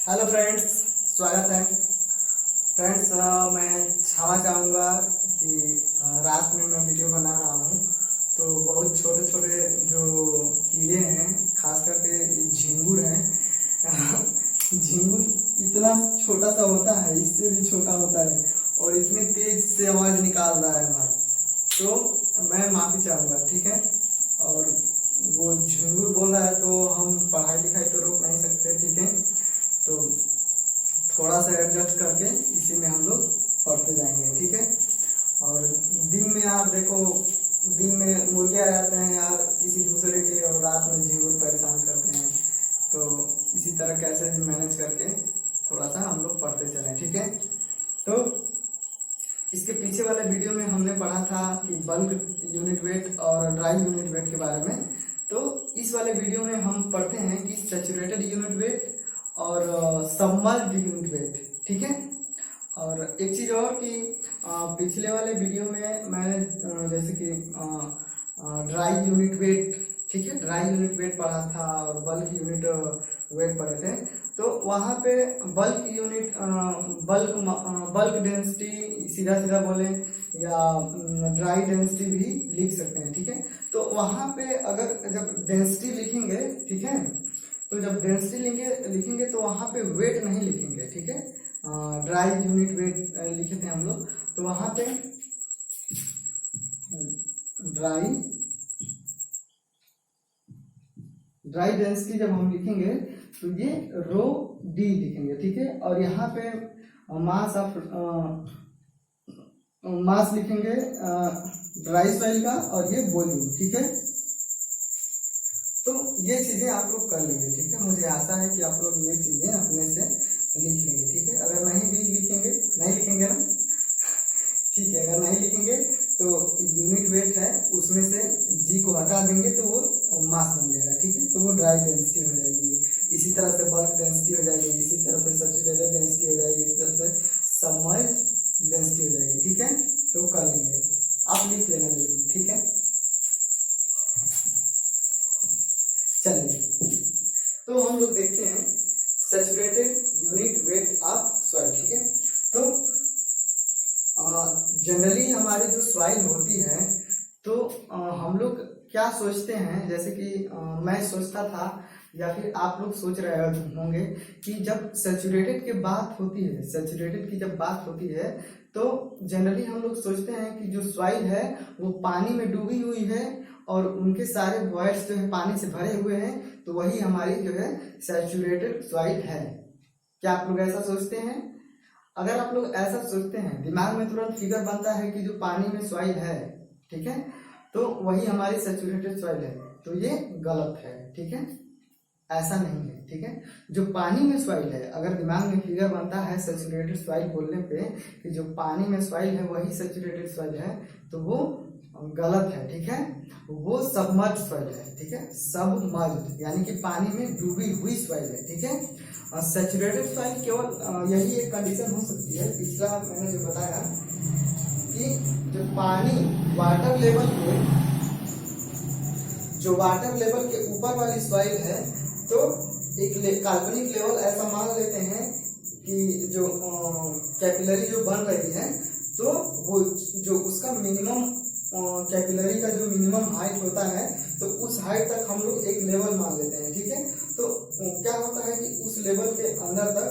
Hello friends, स्वागत है friends. मैं क्षमा चाहूँगा कि रात में मैं वीडियो बना रहा हूँ तो बहुत छोटे छोटे जो कीड़े हैं, खास करके झींगुर हैं। झींगुर इतना छोटा सा होता है, इससे भी छोटा होता है और इतनी तेज से आवाज़ निकाल रहा है बाहर, तो मैं माफ़ी चाहूँगा, ठीक है। और वो झींगुर बोल रहा है तो हम पढ़ाई लिखाई तो रोक नहीं सकते, ठीक है। तो थोड़ा सा एडजस्ट करके इसी में हम लोग पढ़ते जाएंगे, ठीक है। और दिन में आप देखो, दिन में मुर्गे आ जाते हैं यार किसी दूसरे के, और रात में झींगुर परेशान करते हैं। तो इसी तरह कैसे भी मैनेज करके थोड़ा सा हम लोग पढ़ते चलें, ठीक है। तो इसके पीछे वाले वीडियो में हमने पढ़ा था कि बल्क यूनिट वेट और ड्राई यूनिट वेट के बारे में। तो इस वाले वीडियो में हम पढ़ते हैं कि सैचुरेटेड यूनिट वेट और सबमर्ज्ड यूनिट वेट, ठीक है। और एक चीज़ और कि पिछले वाले वीडियो में मैंने जैसे कि ड्राई यूनिट वेट, ठीक है, ड्राई यूनिट वेट पढ़ा था और बल्क यूनिट वेट पढ़े थे। तो वहाँ पे बल्क यूनिट बल्क डेंसिटी सीधा सीधा बोले या ड्राई डेंसिटी भी लिख सकते हैं, ठीक है। तो वहाँ पे अगर जब डेंसिटी लिखेंगे, ठीक है, तो जब डेंसिटी लिखेंगे तो वहाँ पे वेट नहीं लिखेंगे, ठीक है। ड्राई यूनिट वेट लिखे थे हम लोग, तो वहाँ पे ड्राई डेंसिटी जब हम लिखेंगे तो ये रो डी लिखेंगे, ठीक है। और यहाँ पे मास लिखेंगे ड्राई सॉइल का, और ये वॉल्यूम, ठीक है। तो ये चीजें आप लोग कर लेंगे, ठीक है। मुझे आशा है कि आप लोग ये चीजें अपने से लिख लेंगे, ठीक है। अगर नहीं भी लिखेंगे, नहीं लिखेंगे ना, ठीक है, अगर नहीं लिखेंगे तो यूनिट वेट है उसमें से जी को हटा देंगे तो वो मास बन जाएगा, ठीक है। तो वो ड्राई डेंसिटी हो जाएगी। इसी तरह से बल्क डेंसिटी हो जाएगी, इसी तरह से सैचुरेटेड डेंसिटी हो जाएगी, इसी तरह से सबमर्ज्ड डेंसिटी हो जाएगी, ठीक है। तो कर लेंगे, आप लिख लेना जरूर, ठीक है। चलिए, तो हम लोग देखते हैं saturated unit weight of soil, ठीक है। तो जनरली हमारी जो सॉइल होती है तो हम लोग क्या सोचते हैं, जैसे कि मैं सोचता था या फिर आप लोग सोच रहे होंगे कि जब सैचुरेटेड की बात होती है, सैचुरेटेड की जब बात होती है तो जनरली हम लोग सोचते हैं कि जो सॉइल है वो पानी में डूबी हुई है और उनके सारे वॉइड्स जो है पानी से भरे हुए हैं, तो वही हमारी जो है सैचुरेटेड सॉइल है। क्या आप लोग ऐसा सोचते हैं? अगर आप लोग ऐसा सोचते हैं, दिमाग में तुरंत फिगर बनता है कि जो पानी में सॉइल है, ठीक है, तो वही हमारी सैचुरेटेड सॉइल है, तो ये गलत है, ठीक है। ऐसा नहीं है, ठीक है। जो पानी में सॉइल है, अगर दिमाग में फिगर बनता है सैचुरेटेड सॉइल बोलने पे कि जो पानी में सॉइल है वही सैचुरेटेड सॉइल है, तो वो गलत है, ठीक है। वो सबमर्ज सॉइल है, ठीक है। सबमर्ज यानी कि पानी में डूबी हुई सॉइल है, ठीक है। सैचुरेटेड सॉइल केवल यही एक कंडीशन हो सकती है, पिछला मैंने जो बताया कि जो पानी वाटर लेवल के ऊपर वाली सॉइल है, तो एक काल्पनिक लेवल ऐसा मान लेते हैं कि जो कैपिलरी जो बन रही है, तो वो जो उसका मिनिमम कैपिलरी का जो मिनिमम हाइट होता है, तो उस हाइट तक हम लोग एक लेवल मान लेते हैं, ठीक है। तो क्या होता है कि उस लेवल के अंदर तक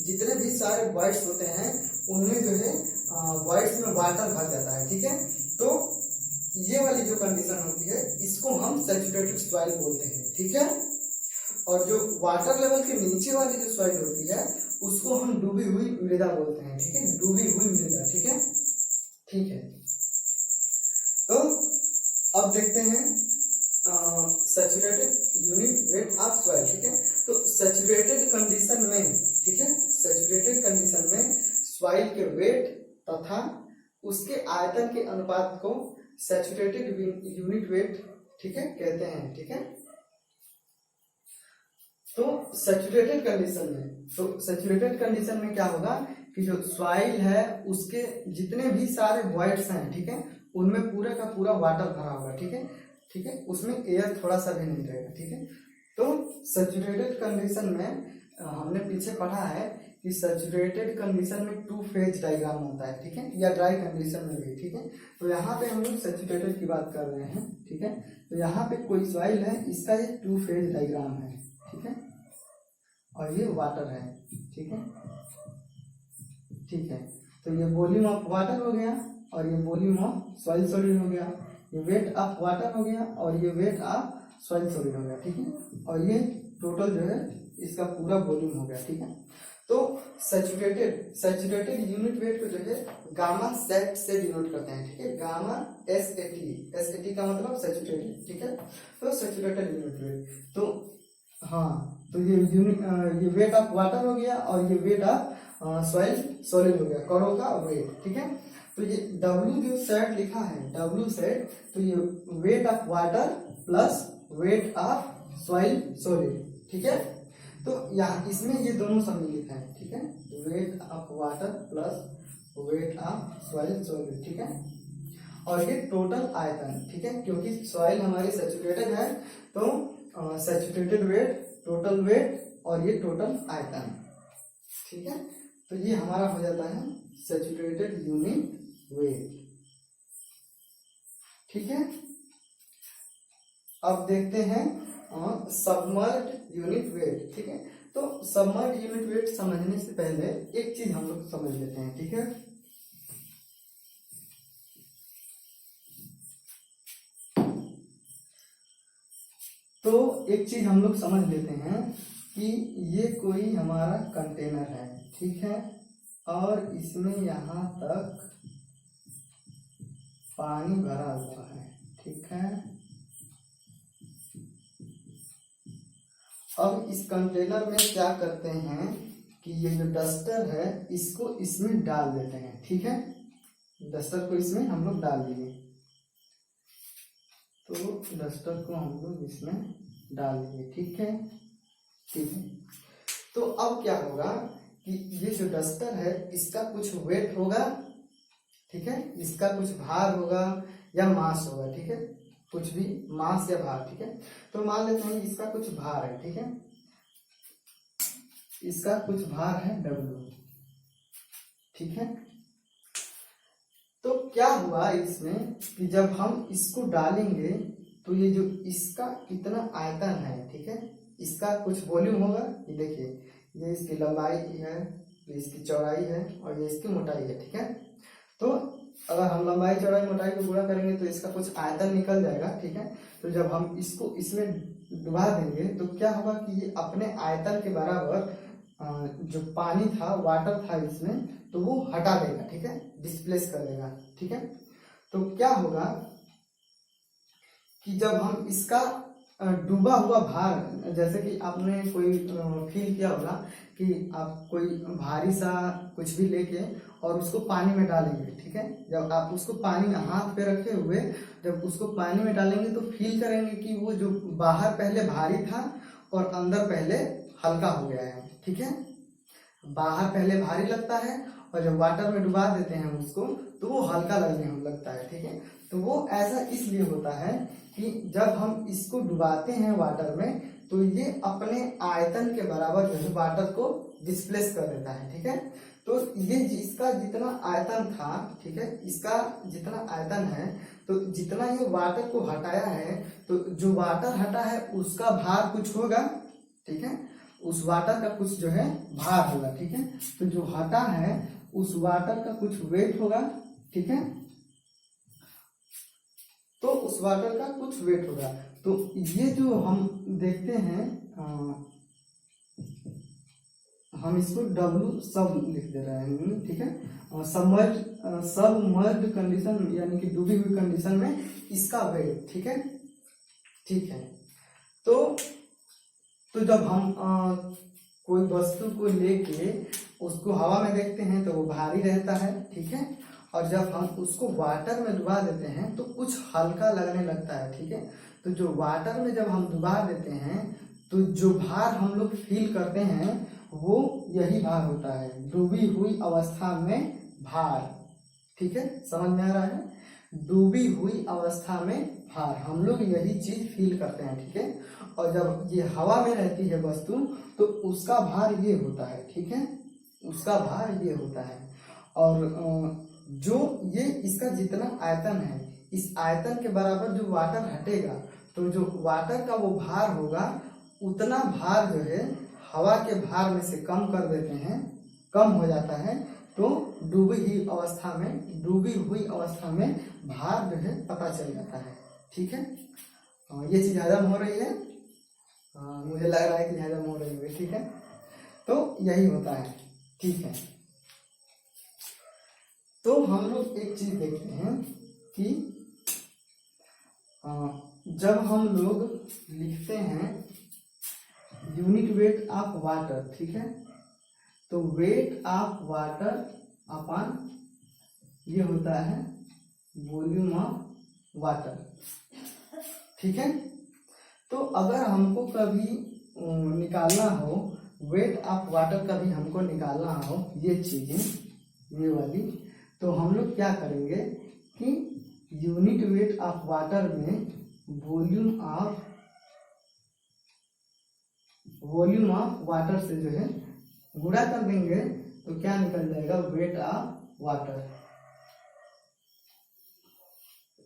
जितने भी सारे वॉइड्स होते हैं उनमें जो है वॉइड्स में वाटर भर जाता है, ठीक है। तो ये वाली जो कंडीशन होती है इसको हम सैचुरेटेड सॉइल बोलते हैं, ठीक है। और जो वाटर लेवल के नीचे वाली जो सॉइल होती है उसको हम डूबी हुई मृदा बोलते हैं, ठीक है, डूबी हुई मृदा, ठीक है, ठीक है। तो अब देखते हैं saturated unit weight of soil, ठीक है। तो सैचुरेटेड कंडीशन में, ठीक है, सैचुरेटेड कंडीशन में सॉइल के वेट तथा उसके आयतन के अनुपात को सैचुरेटेड यूनिट वेट, ठीक है, कहते हैं, ठीक है। तो सैचुरेटेड कंडीशन में क्या होगा कि जो सॉइल है उसके जितने भी सारे वॉइड्स हैं, ठीक है, उनमें पूरा का पूरा वाटर भरा होगा, ठीक है, ठीक है, उसमें एयर थोड़ा सा भी नहीं रहेगा, ठीक है। तो सैचुरेटेड कंडीशन में हमने पीछे पढ़ा है कि सैचुरेटेड कंडीशन में 2 फेज डायग्राम होता है, ठीक है, या ड्राई कंडीशन में भी, ठीक है। तो यहाँ पे हम लोग सैचुरेटेड की बात कर रहे हैं, ठीक है। तो यहाँ पे कोई सॉइल है, इसका ये 2 फेज डायग्राम है, ठीक है, और ये वाटर है, ठीक है, ठीक है। तो ये वॉल्यूम ऑफ वाटर हो गया और ये वॉल्यूम ऑफ सॉइल सॉलिड हो गया, ये वेट ऑफ वाटर हो गया और ये वेट ऑफ सॉइल सॉलिड हो गया, ठीक है। और ये टोटल जो है इसका पूरा वॉल्यूम हो गया, ठीक है। तो सैचुरेटेड यूनिट वेट को जो है गामा सेट से डिनोट करते हैं, ठीक है, गामा एसएटी का मतलब सैचुरेटेड, ठीक है। तो सैचुरेटेड यूनिट वेट, तो हाँ, तो ये वेट ऑफ वाटर हो गया और ये वेट ऑफ सॉइल सॉलिड हो गया, कणों का वेट, ठीक है। तो ये W जो सेट लिखा है, W सेट, तो ये weight of water plus weight of soil solid, ठीक है। तो यहाँ इसमें ये दोनों सम्मिलित हैं, ठीक है, weight of water plus weight of soil solid, ठीक है। और ये टोटल आयतन, ठीक है, क्योंकि सॉइल हमारी सैचुरेटेड है तो सैचुरेटेड वेट, टोटल वेट और ये टोटल आयतन, ठीक है। तो ये हमारा हो जाता है सैचुरेटेड यूनिट वेट, ठीक है। अब देखते हैं सबमर्ज्ड यूनिट वेट, ठीक है। तो सबमर्ज्ड यूनिट वेट समझने से पहले एक चीज हम लोग समझ लेते हैं, ठीक है। तो एक चीज हम लोग समझ लेते हैं कि ये कोई हमारा कंटेनर है, ठीक है, और इसमें यहाँ तक पानी भरा हुआ है, ठीक है। अब इस कंटेनर में क्या करते हैं कि ये जो डस्टर है इसको इसमें डाल देते हैं, ठीक है, डस्टर को इसमें हम लोग डाल दिए, तो डस्टर को हम लोग इसमें डाल दिए, ठीक है, ठीक है। तो अब क्या होगा कि ये जो डस्टर है इसका कुछ वेट होगा, ठीक है, इसका कुछ भार होगा या मास होगा, ठीक है, कुछ भी मास या भार, ठीक है। तो मान लेते हैं इसका कुछ भार है, ठीक है, इसका कुछ भार है W, ठीक है। तो क्या हुआ इसमें कि जब हम इसको डालेंगे तो ये जो इसका कितना आयतन है, ठीक है, इसका कुछ वॉल्यूम होगा, ये देखिए, ये इसकी लंबाई है, ये इसकी चौड़ाई है और ये इसकी मोटाई है, ठीक है। तो अगर हम लंबाई चौड़ाई मोटाई को गुणा करेंगे तो इसका कुछ आयतन निकल जाएगा, ठीक है। तो जब हम इसको इसमें डुबा देंगे तो क्या होगा कि ये अपने आयतन के बराबर जो पानी था, वाटर था इसमें, तो वो हटा देगा, ठीक है, डिस्प्लेस कर देगा, ठीक है। तो क्या होगा कि जब हम इसका डूबा हुआ भार, जैसे कि आपने कोई फील किया होगा कि आप कोई भारी सा कुछ भी लेके और उसको पानी में डालेंगे, ठीक है, जब आप उसको पानी में हाथ पे रखे हुए जब उसको पानी में डालेंगे तो फील करेंगे कि वो जो बाहर पहले भारी था और अंदर पहले हल्का हो गया है, ठीक है। बाहर पहले भारी लगता है और जब वाटर में डुबा देते हैं उसको तो वो हल्का लगने लगता है, ठीक है। तो वो ऐसा इसलिए होता है कि जब हम इसको डुबाते हैं वाटर में तो ये अपने आयतन के बराबर जो है वाटर को डिस्प्लेस कर देता है, ठीक है। तो ये इसका जितना आयतन था, ठीक है, इसका जितना आयतन है, तो जितना ये वाटर को हटाया है, तो जो वाटर हटा है उसका भार कुछ होगा, ठीक है, उस वाटर का कुछ जो है भार होगा, ठीक है। तो जो हटा है उस वाटर का कुछ वेट होगा, ठीक है, तो उस वाटर का कुछ वेट होगा। तो ये जो हम देखते हैं, हम इसको W सब लिख दे रहे हैं, ठीक है। सबमर्ज्ड कंडीशन यानी कि डूबी हुई कंडीशन में इसका वेट, ठीक है, ठीक है। तो जब हम कोई वस्तु को लेके उसको हवा में देखते हैं तो वो भारी रहता है, ठीक है, और जब हम उसको वाटर में डुबा देते हैं तो कुछ हल्का लगने लगता है, ठीक है। तो जो वाटर में जब हम डुबा देते हैं तो जो भार हम लोग फील करते हैं वो यही भार होता है, डूबी हुई अवस्था में भार, ठीक है, समझ में आ रहा है, डूबी हुई अवस्था में भार हम लोग यही चीज फील करते हैं, ठीक है। और जब ये हवा में रहती है वस्तु तो उसका भार ये होता है, ठीक है, उसका भार ये होता है। और जो ये इसका जितना आयतन है, इस आयतन के बराबर जो वाटर हटेगा, तो जो वाटर का वो भार होगा उतना भार जो है हवा के भार में से कम कर देते हैं, कम हो जाता है। तो डूबी हुई अवस्था में भार जो है पता चल जाता है, ठीक है। ये चीज हजम हो रही है, मुझे लग रहा है कि हजम हो रही है, ठीक है। तो यही होता है, ठीक है। तो हम लोग एक चीज देखते हैं कि जब हम लोग लिखते हैं यूनिट वेट ऑफ वाटर, ठीक है, तो वेट ऑफ वाटर अपॉन ये होता है वॉल्यूम ऑफ वाटर, ठीक है। तो अगर हमको कभी निकालना हो वेट ऑफ वाटर, कभी हमको निकालना हो ये चीजें ये वाली, तो हम लोग क्या करेंगे कि यूनिट वेट ऑफ वाटर में वॉल्यूम ऑफ वाटर से जो है गुणा कर देंगे, तो क्या निकल जाएगा वेट ऑफ वाटर,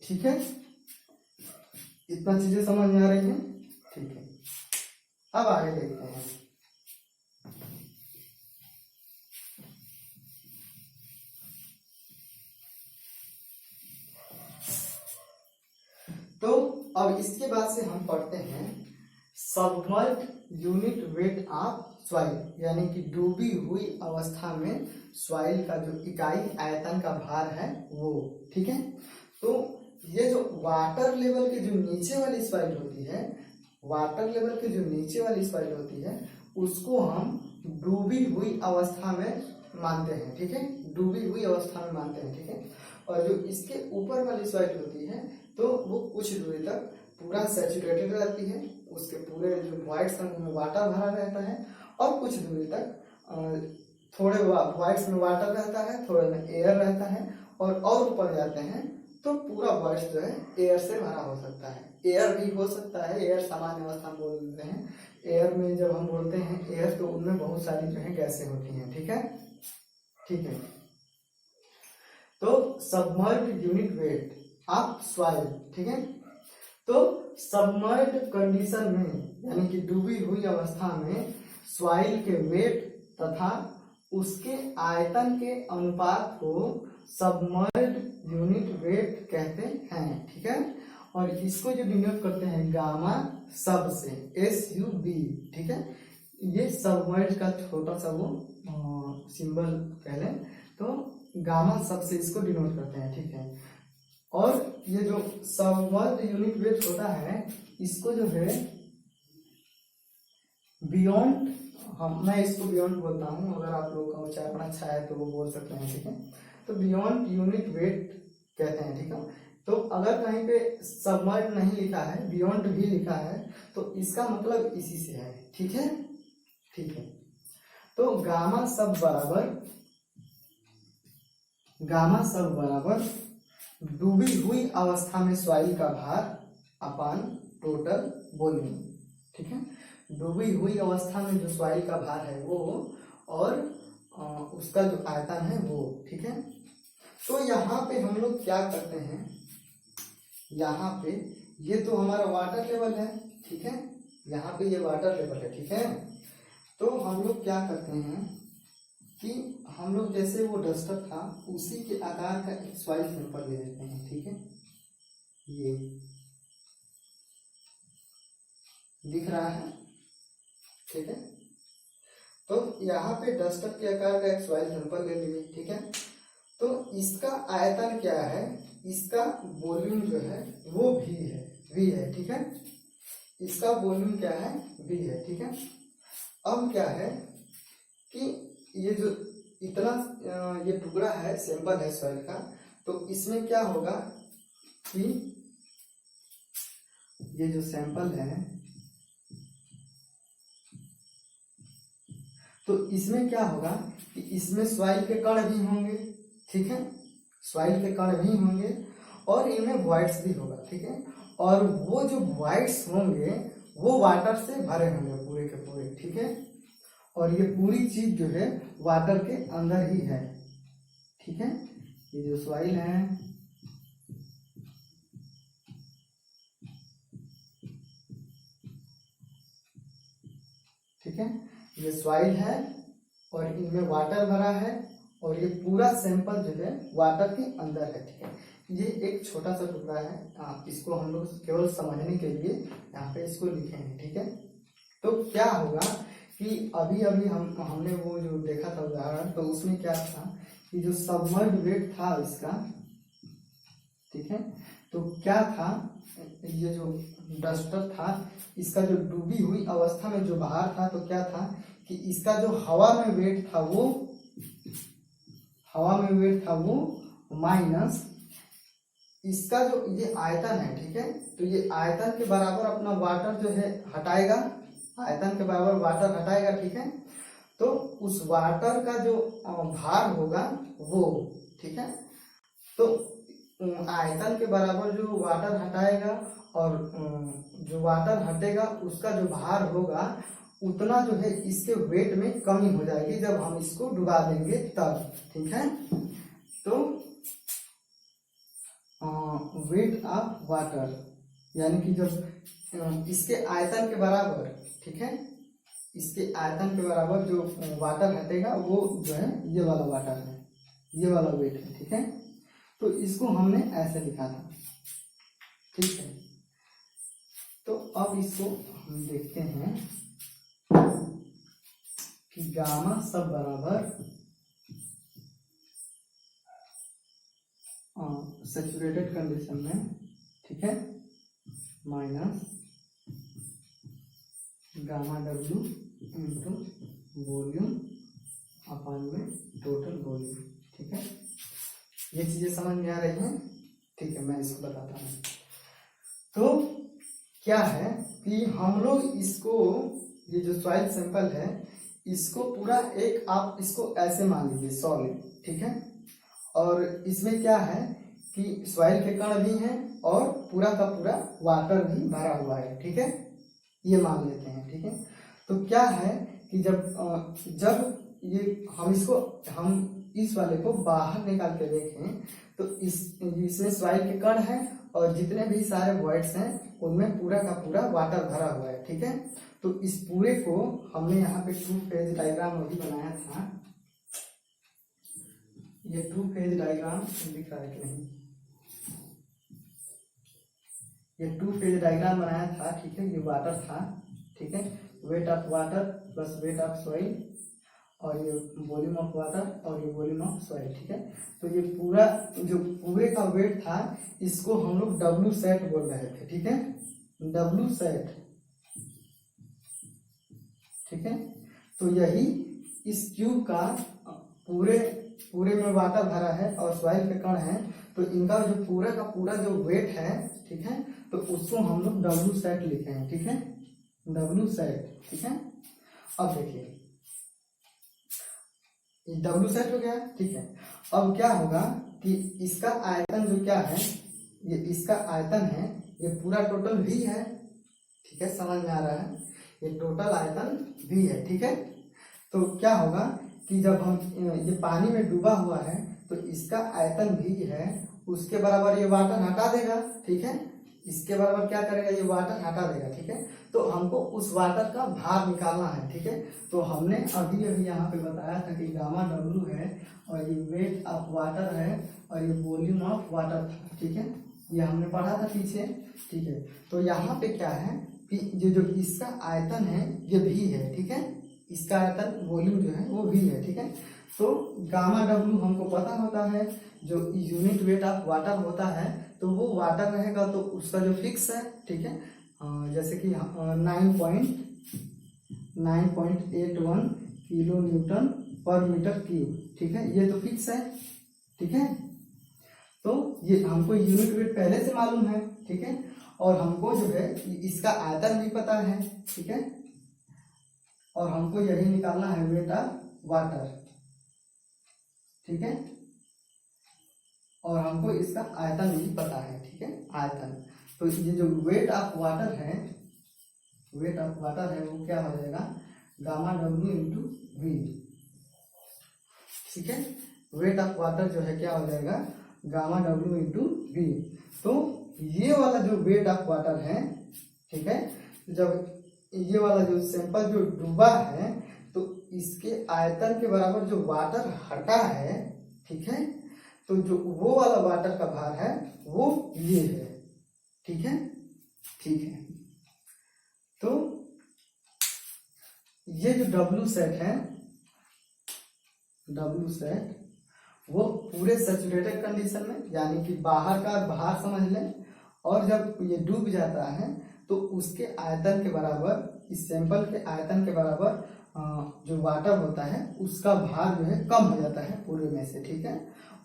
ठीक है। इतना चीजें समझ में आ रही है, ठीक है। अब आगे देखते हैं। तो अब इसके बाद से हम पढ़ते हैं submerged unit weight of soil, यानी कि डूबी हुई अवस्था में सॉइल का जो इकाई आयतन का भार है वो, ठीक है। तो ये जो वाटर लेवल के जो नीचे वाली सॉइल होती है, वाटर लेवल के जो नीचे वाली सॉइल होती है उसको हम डूबी हुई अवस्था में मानते हैं, ठीक है, डूबी हुई अवस्था में मानते हैं, ठीक है। और जो इसके ऊपर वाली सॉइल होती है तो वो कुछ दूरी तक पूरा सैचुरेटेड रहती है, उसके पूरे जो वॉइड्स हैं उनमें वाटर भरा रहता है, और कुछ दूरी तक थोड़े वॉइड्स में वाटर रहता है, थोड़े में एयर रहता है, और ऊपर जाते हैं तो पूरा वॉइड्स जो है एयर से भरा हो सकता है। एयर भी हो सकता है, एयर सामान्य अवस्था में बोल देते हैं। एयर में जब हम बोलते हैं एयर, तो उनमें बहुत सारी जो है गैसें होती हैं, ठीक है, ठीक है। तो submerged unit weight of soil, ठीक है। तो सबमर्ज्ड कंडीशन में, यानी कि डूबी हुई अवस्था में सॉइल के वेट तथा उसके आयतन के अनुपात को सबमर्ज्ड यूनिट वेट कहते हैं, ठीक है। और इसको जो डिनोट करते हैं गामा सब से, SUB, ठीक है। ये सबमर्ज का छोटा सा वो सिंबल कह लें, तो गामा सब से इसको डिनोट करते हैं, ठीक है। और ये जो सबमर्ज यूनिट वेट होता है इसको जो है बियॉन्ड, मैं इसको बियॉन्ड बोलता हूँ, अगर आप लोगों का उच्चारण अच्छा है तो वो बोल सकते हैं, ठीक है। तो बियॉन्ड यूनिट वेट कहते हैं, ठीक है। तो अगर कहीं पे सबमर्ज नहीं लिखा है, बियॉन्ड भी लिखा है, तो इसका मतलब इसी से है, ठीक है, ठीक है। तो गामा सब बराबर डूबी हुई अवस्था में सॉइल का भार अपान टोटल वॉल्यूम, ठीक है। डूबी हुई अवस्था में जो सॉइल का भार है वो, और उसका जो आयतन है वो, ठीक है। तो यहाँ पे हम लोग क्या करते हैं, यहाँ पे ये तो हमारा वाटर लेवल है, ठीक है, यहाँ पे ये वाटर लेवल है, ठीक है। तो हम लोग क्या करते हैं कि हम लोग जैसे वो डस्टर था उसी के आकार का एक सॉइल सैंपल ले लेते हैं, ठीक है। ये दिख रहा है, ठीक है। तो यहाँ पे डस्टर के आकार का एक सॉइल सैंपल ले लिए, ठीक है। तो इसका आयतन क्या है, इसका वॉल्यूम जो है वो V है, ठीक है। इसका वॉल्यूम क्या है, V है, ठीक है। अब क्या है कि ये जो इतना ये टुकड़ा है, सैंपल है सॉइल का, तो इसमें क्या होगा कि ये जो सैंपल है, तो इसमें क्या होगा कि इसमें सॉइल के कण भी होंगे, ठीक है, सॉइल के कण भी होंगे, और इनमें वॉइड्स भी होगा, ठीक है। और वो जो वॉइड्स होंगे वो वाटर से भरे होंगे पूरे के पूरे, ठीक है। और ये पूरी चीज जो है वाटर के अंदर ही है, ठीक है। ये जो सॉइल है, ठीक है, ये सॉइल है और इनमें वाटर भरा है और ये पूरा सैंपल जो है वाटर के अंदर है, ठीक है। ये एक छोटा सा टुकड़ा है, इसको हम लोग केवल समझने के लिए यहाँ पे इसको लिखे हैं, ठीक है। तो क्या होगा कि अभी अभी हमने वो जो देखा था उदाहरण, तो उसमें क्या था कि जो सबमर्ज्ड वेट था इसका, ठीक है, तो क्या था, ये जो डस्टर था इसका जो डूबी हुई अवस्था में जो बाहर था, तो क्या था कि इसका जो हवा में वेट था वो माइनस इसका जो ये आयतन है, ठीक है, तो ये आयतन के बराबर अपना वाटर जो है हटाएगा, आयतन के बराबर वाटर हटाएगा, ठीक है। तो उस वाटर का जो भार होगा वो, ठीक है, तो आयतन के बराबर जो वाटर हटाएगा और जो वाटर हटेगा उसका जो भार होगा उतना जो है इसके वेट में कमी हो जाएगी जब हम इसको डुबा देंगे तब, ठीक है। तो वेट ऑफ वाटर यानी कि जब इसके आयतन के बराबर, ठीक है, इसके आयतन के बराबर जो वाटर हटेगा वो जो है ये वाला वाटर है, ये वाला वेट है, ठीक है। तो इसको हमने ऐसे लिखा था, ठीक है। तो अब इसको हम देखते हैं कि गामा सब बराबर सैचुरेटेड कंडीशन में, ठीक है, minus gamma W into volume अपन में टोटल वॉल्यूम, ठीक है। ये चीजें समझ में आ रही हैं, ठीक है, मैं इसको बताता हूँ। तो क्या है कि हम लोग इसको, ये जो सॉइल सैंपल है इसको पूरा एक, आप इसको ऐसे मान लीजिए सॉलिड, ठीक है, और इसमें क्या है कि सॉइल के कण भी हैं और पूरा का पूरा वाटर भी भरा हुआ है, ठीक है, ये मान लेते हैं, ठीक है। तो क्या है कि जब ये हम इस वाले को बाहर निकाल के देखें तो इसमें सॉइल के कण हैं और जितने भी सारे वॉइड्स हैं उनमें पूरा का पूरा वाटर भरा हुआ है, ठीक है। तो इस पूरे को हमने यहाँ पे 2 फेज डायग्राम अभी बनाया था, ये 2 फेज डायग्राम दिख रहा है कि नहीं, ये 2 फेज डायग्राम बनाया था, ठीक है। ये वाटर था, ठीक है, weight of water plus weight of soil और ये वॉल्यूम ऑफ वाटर और ये वॉल्यूम ऑफ सॉइल, ठीक है। तो ये पूरा जो पूरे का वेट था इसको हम लोग डब्ल्यू सेट बोल रहे थे, ठीक है, डब्ल्यू सेट, ठीक है। तो यही इस क्यूब का पूरे में वाटर भरा है और सॉइल के कण है, तो इनका जो पूरा का पूरा जो वेट है, ठीक है, तो उसको हम लोग डब्ल्यू सेट लिखे हैं, ठीक है, डब्ल्यू सेट, ठीक है। अब देखिए डब्ल्यू सेट हो गया, ठीक है। अब क्या होगा कि इसका आयतन जो क्या है, ये इसका आयतन है, ये पूरा टोटल भी है, ठीक है, समझ में आ रहा है, ये टोटल आयतन भी है, ठीक है। तो क्या होगा कि जब हम ये पानी में डूबा हुआ है तो इसका आयतन भी है, उसके बराबर ये वाटर हटा देगा, ठीक है, इसके बराबर क्या करेगा, ये वाटर हटा देगा, ठीक है। तो हमको उस वाटर का भार निकालना है, ठीक है। तो हमने अभी यहाँ पे बताया था कि गामा डब्ल्यू है और ये वेट ऑफ वाटर है और ये वॉल्यूम ऑफ वाटर था, ठीक है, ये हमने पढ़ा था पीछे, ठीक है। तो यहाँ पे क्या है कि जो इसका आयतन है ये भी है, ठीक है, इसका आयतन वॉल्यूम जो है वो भी है, ठीक है। तो गामा डब्ल्यू हमको पता होता है, जो यूनिट वेट ऑफ वाटर होता है तो वो वाटर रहेगा तो उसका जो फिक्स है, ठीक है, जैसे कि 9.81 किलो न्यूटन पर मीटर क्यूब, ठीक है, ये तो फिक्स है, ठीक है। तो ये हमको यूनिट वेट पहले से मालूम है, ठीक है, और हमको जो है इसका आयतन भी पता है, ठीक है, और हमको यही निकालना है वेट ऑफ वाटर, ठीक है, और हमको इसका आयतन भी पता है, ठीक है, आयतन। तो ये जो वेट ऑफ वाटर है, वेट ऑफ वाटर है वो क्या हो जाएगा, गामा डब्ल्यू इंटू वी। ठीक है, वेट ऑफ वाटर जो है क्या हो जाएगा, गामा डब्ल्यू इंटू वी। तो ये वाला जो वेट ऑफ वाटर है, ठीक है, जब ये वाला जो सैंपल जो डूबा है तो इसके आयतन के बराबर जो वाटर हटा है, ठीक है, तो जो वो वाला वाटर का भार है वो ये है। ठीक है, ठीक है। तो ये जो डब्ल्यू सेट है, डब्ल्यू सेट वो पूरे सैचुरेटेड कंडीशन में, यानी कि बाहर का भार समझ लें, और जब ये डूब जाता है तो उसके आयतन के बराबर, इस सैंपल के आयतन के बराबर जो वाटर होता है उसका भार जो है कम हो जाता है पूरे में से। ठीक है,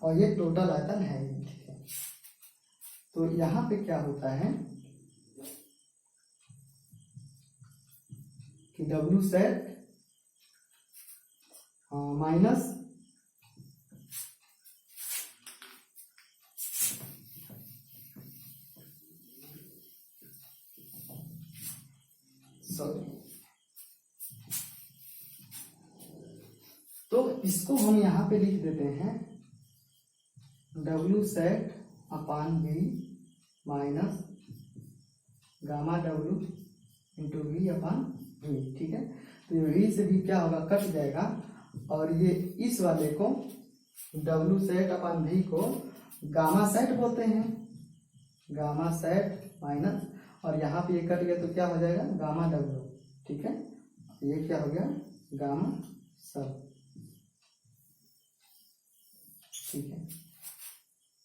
और ये टोटल आयतन है। ठीक है, तो यहाँ पे क्या होता है कि डब्ल्यू सेट माइनस तो इसको हम यहां पे लिख देते हैं W set upon V minus gamma W into V upon V. ठीक है, तो ये वी से भी क्या होगा, कट जाएगा, और ये इस वाले को डब्ल्यू सेट अपान वी को गामा सेट बोलते हैं, गामा सेट माइनस, और यहाँ पे ये कट गया तो क्या हो जाएगा, गामा डब्ल्यू। ठीक है, ये क्या हो गया, गामा सब। ठीक है,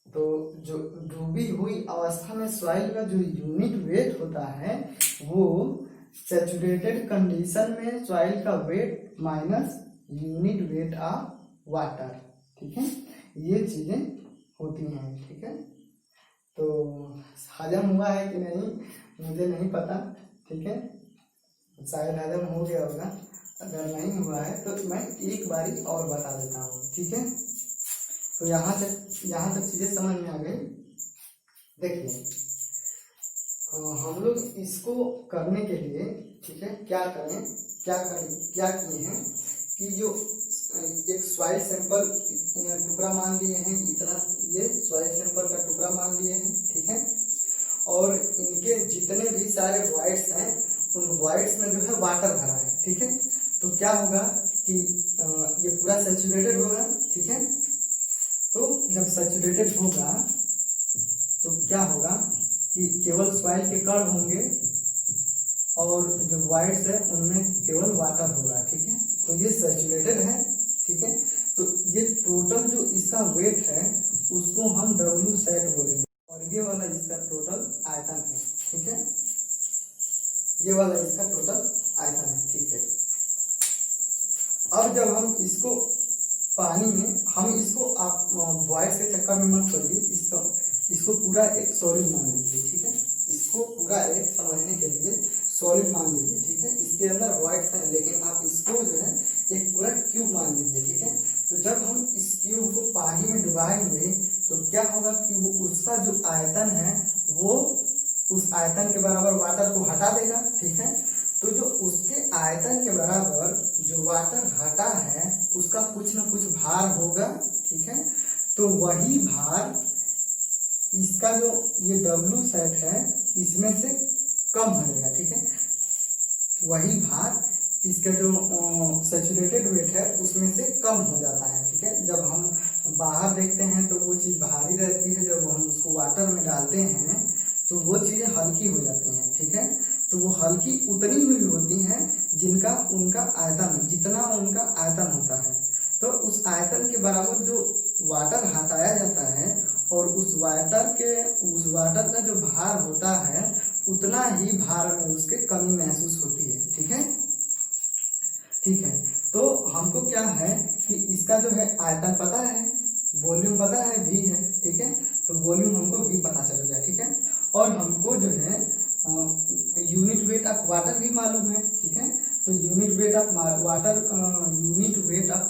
तो जो डूबी हुई अवस्था में सॉइल का जो यूनिट वेट होता है वो सैचुरेटेड कंडीशन में सॉइल का wait minus unit weight of water. ठीक है, ये चीजें होती हैं। ठीक है, तो हजम हुआ है कि नहीं मुझे नहीं पता। ठीक है, शायद हजम हो गया होगा, अगर नहीं हुआ है तो मैं एक बारी और बता देता हूँ। ठीक है, तो यहाँ तक चीजें समझ में आ गई। देखिए, हम लोग इसको करने के लिए, ठीक है, क्या किए हैं कि जो एक सॉइल सैंपल टुकड़ा मान लिए हैं, इतना ये सॉइल सैंपल का टुकड़ा मान लिए हैं। ठीक है, और इनके जितने भी सारे वॉइड्स हैं उन वॉइड्स में जो है वाटर भरा है। ठीक है, तो क्या होगा कि ये पूरा सैचुरेटेड होगा। ठीक है, तो जब सैचुरेटेड होगा तो क्या होगा कि केवल सॉइल के कण होंगे और जो वॉइड्स है उनमें केवल वाटर होगा। ठीक है, तो ये सैचुरेटेड है। ठीक है, तो ये टोटल जो इसका वेट है उसको हम डब्ल्यू सेट बोलेंगे, और ये वाला इसका टोटल आयतन है। ठीक है, ये वाला इसका टोटल आयतन है। ठीक है, अब जब हम इसको पानी में, हम इसको आप वॉइड्स के चक्कर में मत करिए, इसको पूरा एक सॉलिड मान लीजिए। ठीक है, इसको पूरा एक समझने के लिए सॉलिड मान लीजिए। ठीक है, इसके अंदर वॉइड्स हैं लेकिन आप इसको जो है एक पूरा क्यूब मान लीजिए। ठीक है, तो जब हम इस क्यूब को पानी में डुबाएंगे तो क्या होगा कि वो उसका जो आयतन है वो उस आयतन के बराबर वाटर को हटा देगा। ठीक है, तो जो उसके आयतन के बराबर जो वाटर हटा है उसका कुछ ना कुछ भार होगा। ठीक है, तो वही भार इसका जो ये डब्ल्यू सेट है इसमें से कम हो जाएगा। ठीक है, वही भार इसका जो सैचुरेटेड वेट है उसमें से कम हो जाता है। ठीक है, जब हम बाहर देखते हैं तो वो चीज भारी रहती है, जब हम उसको वाटर में डालते हैं तो वो चीजें हल्की हो जाती हैं। ठीक है, तो वो हल्की उतनी हुई होती हैं जितना उनका आयतन होता है। तो उस आयतन के बराबर जो वाटर हटाया जाता है और उस वाटर का जो भार होता है उतना ही भार में उसके कमी महसूस होती है। ठीक है, ठीक है, तो हमको क्या है कि इसका जो है आयतन पता है, वॉल्यूम पता है, v है। ठीक है, तो वॉल्यूम हमको v पता चल गया। ठीक है, और हमको जो है यूनिट वेट ऑफ वाटर भी मालूम है। ठीक है, तो यूनिट वेट ऑफ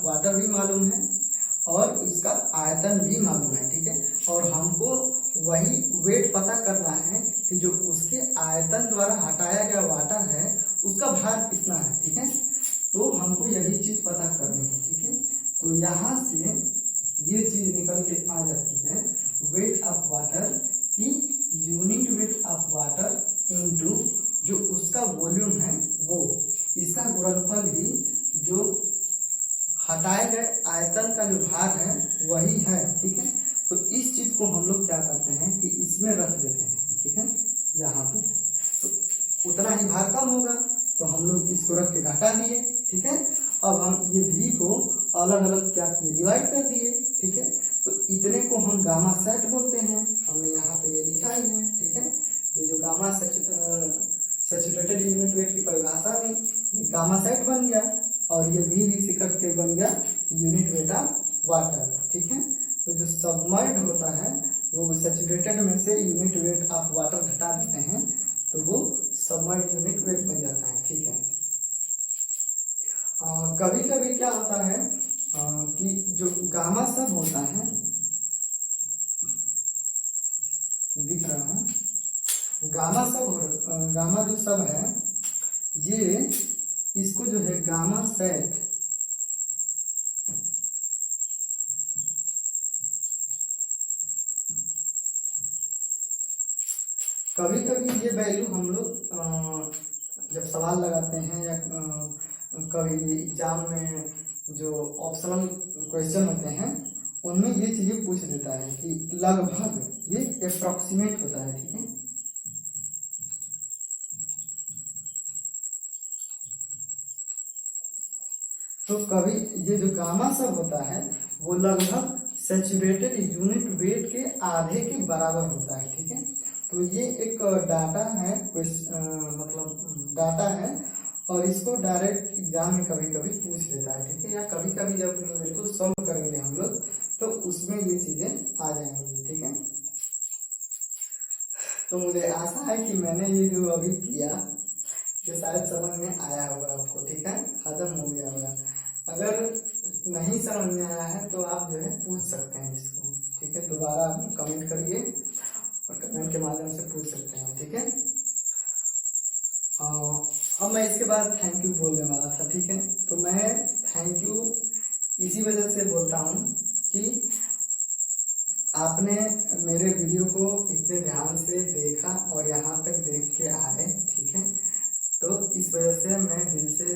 वाटर भी मालूम है, और उसका आयतन भी मालूम है, ठीक है। और हमको वही वेट पता करना है कि जो उसके आयतन द्वारा हटाया गया वाटर है उसका भार कितना है, ठीक है। तो हमको यही चीज पता करनी है, ठीक है। तो यहाँ से ये चीज निकल के आ जाती है वेट ऑफ वाटर की unit weight of water into जो उसका वॉल्यूम है वो, इसका गुणनफल ही जो हटाए गए आयतन का जो भार है वही है, ठीक है। तो इस चीज को हम लोग क्या करते हैं कि इसमें रख देते हैं, ठीक है, यहाँ पे। तो उतना ही भार कम होगा तो हम लोग इसको रख के घटा दिए, ठीक है। अब हम ये भी को अलग अलग क्या किए, डिवाइड कर दिए, ठीक है। तो इतने को हम गामा सेट बोलते हैं, हमने यहाँ पे ये लिखा ही है, ठीक है। ये जो गामा सैचुरेटेड यूनिट वेट की परिभाषा में गामा सेट बन गया और ये भी से कट के बन गया यूनिट वेट ऑफ वाटर, ठीक है। तो जो सबमर्ज्ड होता है वो सैचुरेटेड में से यूनिट वेट ऑफ वाटर घटा देते हैं तो वो सबमर्ज्ड यूनिट वेट बन जाता है, ठीक है। कभी कभी क्या होता है कि जो गामा सब होता है, दिख रहा है गामा जो सब है ये, इसको जो है गामा सेट कभी कभी ये वैल्यू हम लोग जब सवाल लगाते हैं या कभी एग्जाम में जो ऑप्शनल क्वेश्चन होते हैं उनमें ये चीजें पूछ देता है कि लगभग ये अप्रोक्सीमेट होता है, ठीक है। तो कभी ये जो गामा सब होता है वो लगभग सैचुरेटेड यूनिट वेट के आधे के बराबर होता है, ठीक है। तो ये एक डाटा है, मतलब डाटा है और इसको डायरेक्ट एग्जाम में कभी कभी पूछ देता है, ठीक है। या कभी कभी जब बिल्कुल सॉल्व करेंगे हम लोग तो उसमें ये चीजें आ जाएंगी, ठीक है। तो मुझे आशा है कि मैंने ये जो अभी किया ये शायद समझ में आया होगा आपको, ठीक है, हजम हो गया होगा। अगर नहीं समझ में आया है तो आप जो है पूछ सकते हैं इसको, ठीक है। दोबारा आप कमेंट करिए और कमेंट के माध्यम से पूछ सकते हैं, ठीक है। अब मैं इसके बाद थैंक यू बोलने वाला था, ठीक है। तो मैं थैंक यू इसी वजह से बोलता हूँ कि आपने मेरे वीडियो को इतने ध्यान से देखा और यहाँ तक देख के आए, ठीक है। तो इस वजह से मैं दिल से